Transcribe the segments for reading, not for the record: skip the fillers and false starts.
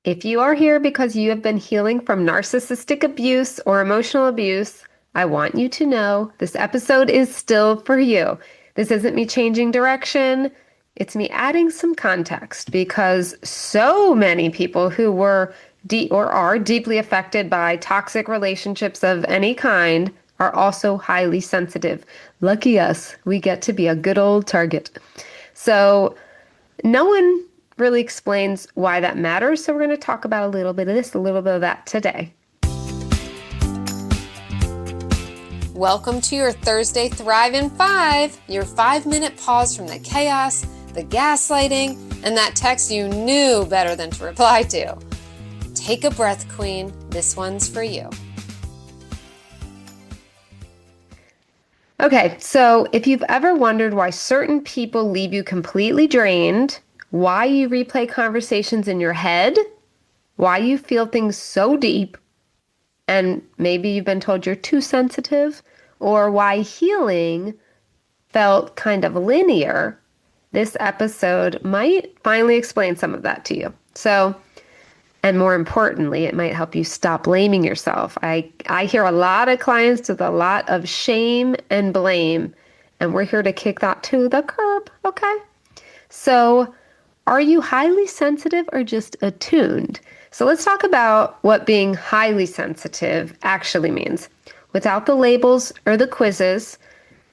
If you are here because you have been healing from narcissistic abuse or emotional abuse, I want you to know this episode is still for you. This isn't me changing direction. It's me adding some context because so many people who were or are deeply affected by toxic relationships of any kind are also highly sensitive. Lucky us, we get to be a good old target. So, no one really explains why that matters. So we're going to talk about a little bit of this, a little bit of that today. Welcome to your Thursday Thrive in 5, your 5-minute pause from the chaos, the gaslighting, and that text you knew better than to reply to. Take a breath, Queen. This one's for you. Okay, so if you've ever wondered why certain people leave you completely drained, why you replay conversations in your head, why you feel things so deep, and maybe you've been told you're too sensitive, or why healing felt kind of linear, this episode might finally explain some of that to you. So, and more importantly, it might help you stop blaming yourself. I hear a lot of clients with a lot of shame and blame, and we're here to kick that to the curb, okay? So, are you highly sensitive or just attuned? So let's talk about what being highly sensitive actually means. Without the labels or the quizzes,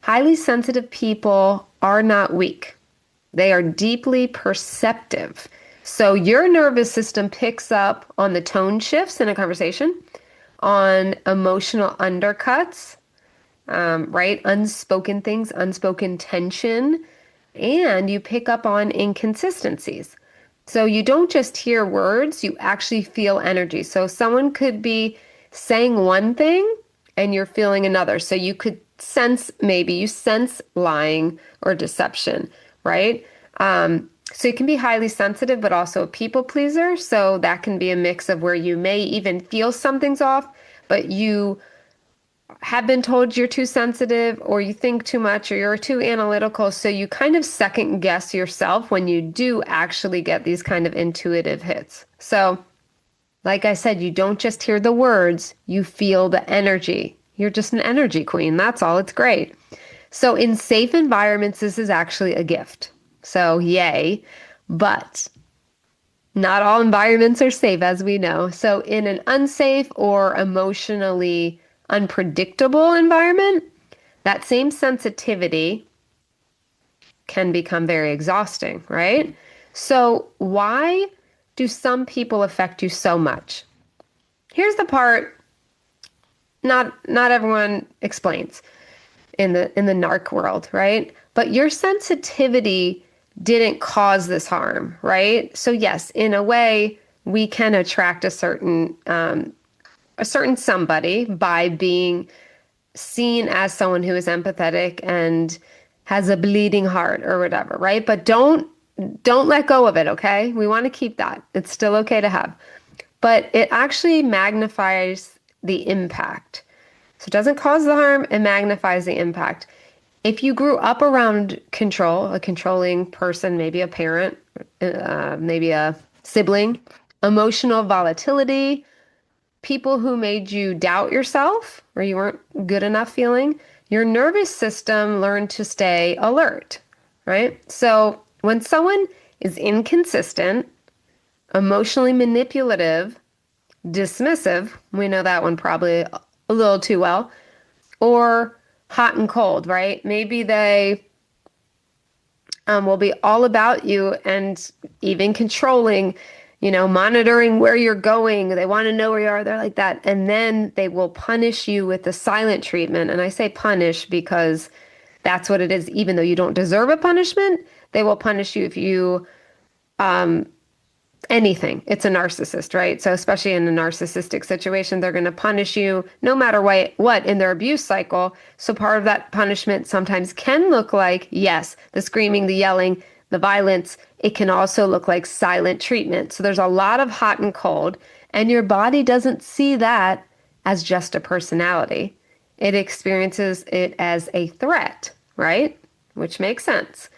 highly sensitive people are not weak. They are deeply perceptive. So your nervous system picks up on the tone shifts in a conversation, on emotional undercuts, right? Unspoken things, unspoken tension, and you pick up on inconsistencies. So you don't just hear words, you actually feel energy. So someone could be saying one thing and you're feeling another. So you could sense, maybe you sense lying or deception, right? So you can be highly sensitive, but also a people pleaser. So that can be a mix of where you may even feel something's off, but you have been told you're too sensitive or you think too much or you're too analytical. So you kind of second guess yourself when you do actually get these kind of intuitive hits. So, like I said, you don't just hear the words, you feel the energy. You're just an energy queen. That's all. It's great. So in safe environments, this is actually a gift. So yay. But not all environments are safe, as we know. So in an unsafe or emotionally unpredictable environment, that same sensitivity can become very exhausting, right? So why do some people affect you so much? Here's the part not everyone explains in the narc world, right? But your sensitivity didn't cause this harm, right? So yes, in a way, we can attract a certain somebody by being seen as someone who is empathetic and has a bleeding heart or whatever, right? But don't let go of it, okay? We want to keep that. It's still okay to have. But it actually magnifies the impact. So it doesn't cause the harm, it magnifies the impact. If you grew up around control, a controlling person, maybe a parent, maybe a sibling, emotional volatility, people who made you doubt yourself or you weren't good enough feeling, your nervous system learned to stay alert, right? So when someone is inconsistent, emotionally manipulative, dismissive, we know that one probably a little too well, or hot and cold, right? Maybe they will be all about you and even controlling, monitoring where you're going. They want to know where you are. They're like that. And then they will punish you with the silent treatment. And I say punish because that's what it is. Even though you don't deserve a punishment, they will punish you if you anything. It's a narcissist, right? So especially in a narcissistic situation, they're going to punish you no matter what in their abuse cycle. So part of that punishment sometimes can look like, yes, the screaming, the yelling, the violence. It can also look like silent treatment. So there's a lot of hot and cold, and your body doesn't see that as just a personality. It experiences it as a threat, right? Which makes sense.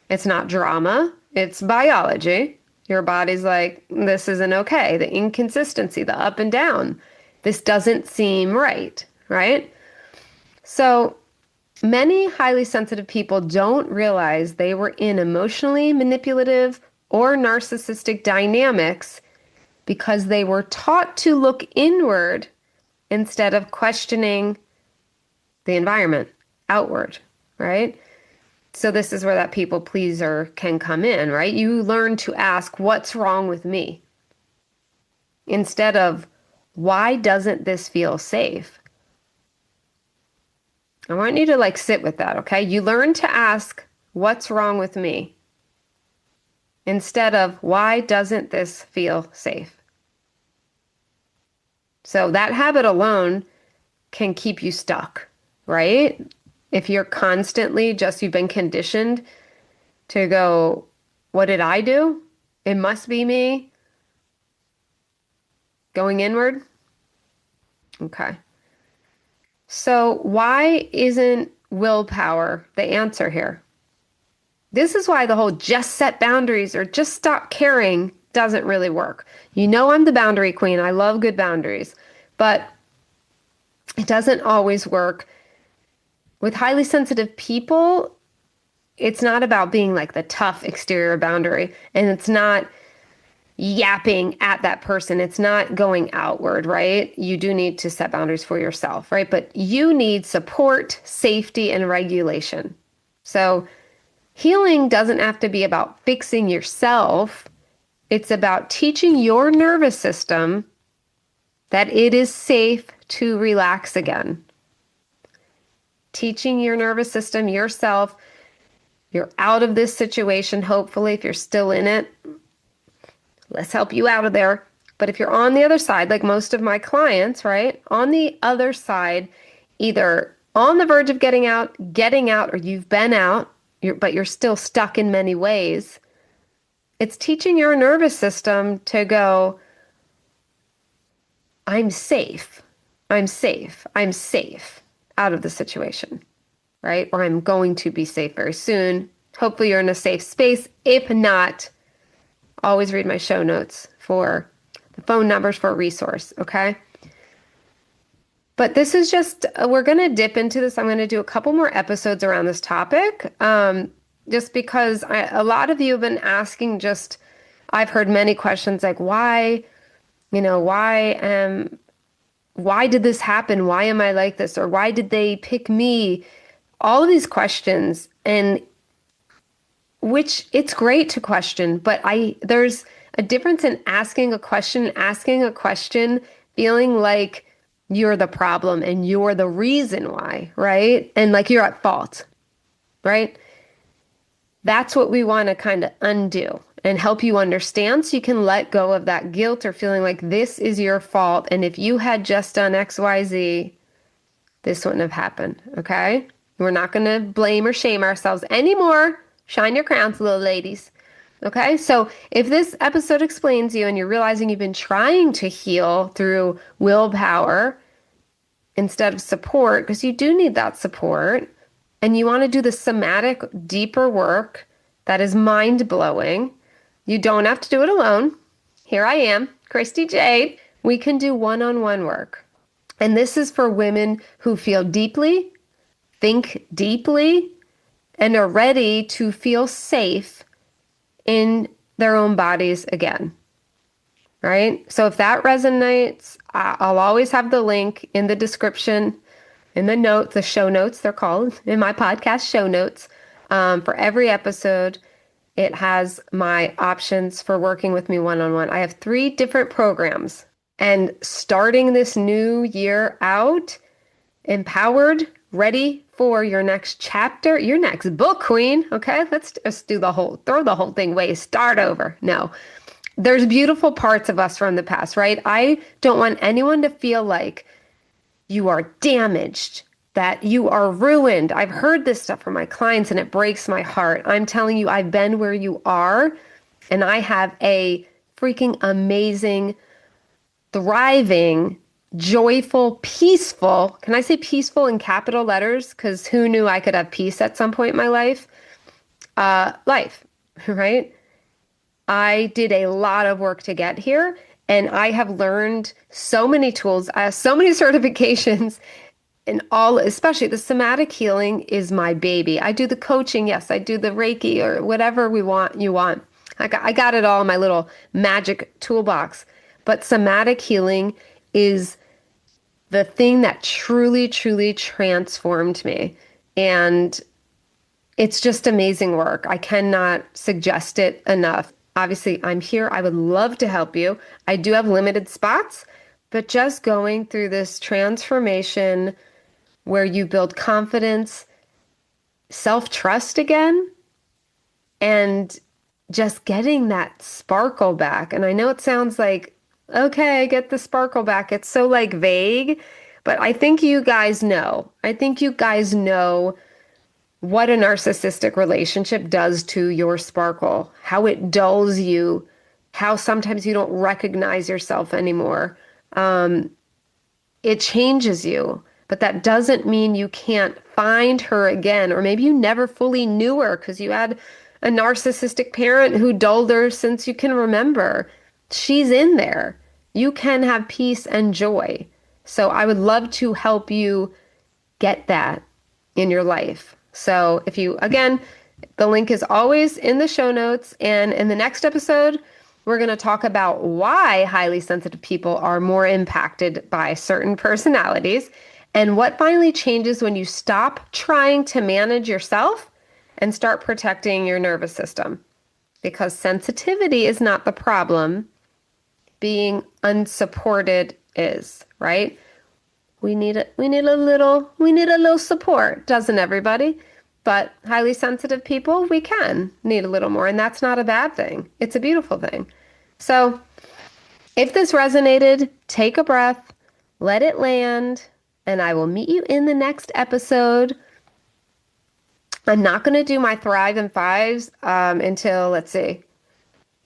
It's not drama, it's biology. Your body's like, this isn't okay. The inconsistency, the up and down. This doesn't seem right, right? So many highly sensitive people don't realize they were in emotionally manipulative or narcissistic dynamics because they were taught to look inward instead of questioning the environment outward, right? So this is where that people pleaser can come in, right? You learn to ask, what's wrong with me? Instead of, why doesn't this feel safe? I want you to like sit with that, okay? You learn to ask, what's wrong with me? Instead of, why doesn't this feel safe? So that habit alone can keep you stuck, right? If you're constantly just, you've been conditioned to go, what did I do? It must be me. Going inward. Okay. So why isn't willpower the answer here? This is why the whole just set boundaries or just stop caring doesn't really work. You know, I'm the boundary queen. I love good boundaries, but it doesn't always work. With highly sensitive people, it's not about being like the tough exterior boundary, and it's not yapping at that person. It's not going outward, right? You do need to set boundaries for yourself, right? But you need support, safety, and regulation. So healing doesn't have to be about fixing yourself. It's about teaching your nervous system that it is safe to relax again. Teaching your nervous system, yourself, you're out of this situation, hopefully, if you're still in it. Let's help you out of there. But if you're on the other side, like most of my clients, right? On the other side, either on the verge of getting out, or you've been out, but you're still stuck in many ways. It's teaching your nervous system to go, I'm safe. I'm safe. I'm safe out of the situation, right? Or I'm going to be safe very soon. Hopefully you're in a safe space. If not, always read my show notes for the phone numbers for a resource, okay? But this is just, we're going to dip into this. I'm going to do a couple more episodes around this topic, just because a lot of you have been asking I've heard many questions like, why did this happen? Why am I like this? Or why did they pick me? All of these questions, and which it's great to question, but there's a difference in asking a question, feeling like you're the problem and you're the reason why, right? And like you're at fault, right? That's what we want to kind of undo and help you understand so you can let go of that guilt or feeling like this is your fault. And if you had just done XYZ, this wouldn't have happened, okay? We're not going to blame or shame ourselves anymore. Shine your crowns, little ladies. Okay, so if this episode explains you and you're realizing you've been trying to heal through willpower instead of support, because you do need that support, and you want to do the somatic, deeper work that is mind-blowing, you don't have to do it alone. Here I am, Christy Jade. We can do one-on-one work. And this is for women who feel deeply, think deeply, and are ready to feel safe in their own bodies again, right? So if that resonates, I'll always have the link in the description, in the notes, the show notes, they're called, in my podcast show notes. For every episode, it has my options for working with me one-on-one. I have 3 different programs, and starting this new year out, empowered, ready for your next chapter, your next book, queen. Okay, let's just throw the whole thing away, start over. No, there's beautiful parts of us from the past, right? I don't want anyone to feel like you are damaged, that you are ruined. I've heard this stuff from my clients and it breaks my heart. I'm telling you, I've been where you are, and I have a freaking amazing, thriving, joyful, peaceful, can I say peaceful in capital letters? Because who knew I could have peace at some point in my life? Life, right? I did a lot of work to get here, and I have learned so many tools, so many certifications, and all, especially the somatic healing is my baby. I do the coaching, yes, I do the Reiki or whatever you want. I got it all in my little magic toolbox. But somatic healing is the thing that truly, truly transformed me. And it's just amazing work. I cannot suggest it enough. Obviously, I'm here. I would love to help you. I do have limited spots, but just going through this transformation where you build confidence, self-trust again, and just getting that sparkle back. And I know it sounds like, okay, get the sparkle back. It's so like vague, but I think you guys know. I think you guys know what a narcissistic relationship does to your sparkle, how it dulls you, how sometimes you don't recognize yourself anymore. It changes you, but that doesn't mean you can't find her again, or maybe you never fully knew her because you had a narcissistic parent who dulled her since you can remember. She's in there. You can have peace and joy. So I would love to help you get that in your life. So if you, again, the link is always in the show notes. And in the next episode, we're going to talk about why highly sensitive people are more impacted by certain personalities and what finally changes when you stop trying to manage yourself and start protecting your nervous system. Because sensitivity is not the problem, being unsupported is, right? We need a little support, doesn't everybody? But highly sensitive people, we can need a little more, and that's not a bad thing. It's a beautiful thing. So if this resonated, take a breath, let it land, and I will meet you in the next episode. I'm not going to do my Thrive in Fives until, let's see,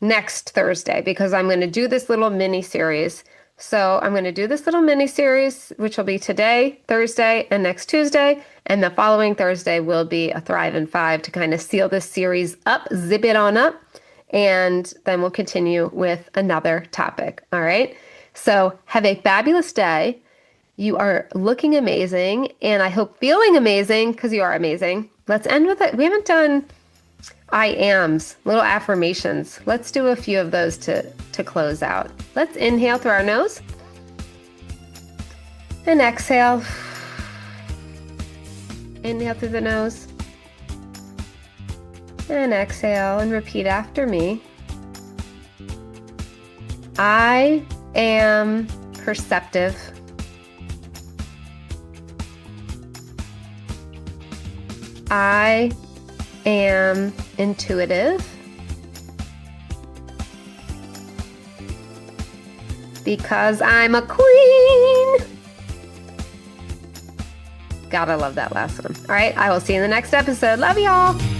next Thursday, because I'm going to do this little mini series. So I'm going to do this little mini series, which will be today, Thursday, and next Tuesday. And the following Thursday will be a Thrive in Five to kind of seal this series up, zip it on up. And then we'll continue with another topic. All right. So have a fabulous day. You are looking amazing. And I hope feeling amazing because you are amazing. Let's end with it. We haven't done I ams, little affirmations. Let's do a few of those to close out. Let's inhale through our nose and exhale. Inhale through the nose and exhale, and repeat after me. I am perceptive. I am intuitive. Because I'm a queen. Gotta love that last one. All right, I will see you in the next episode. Love y'all.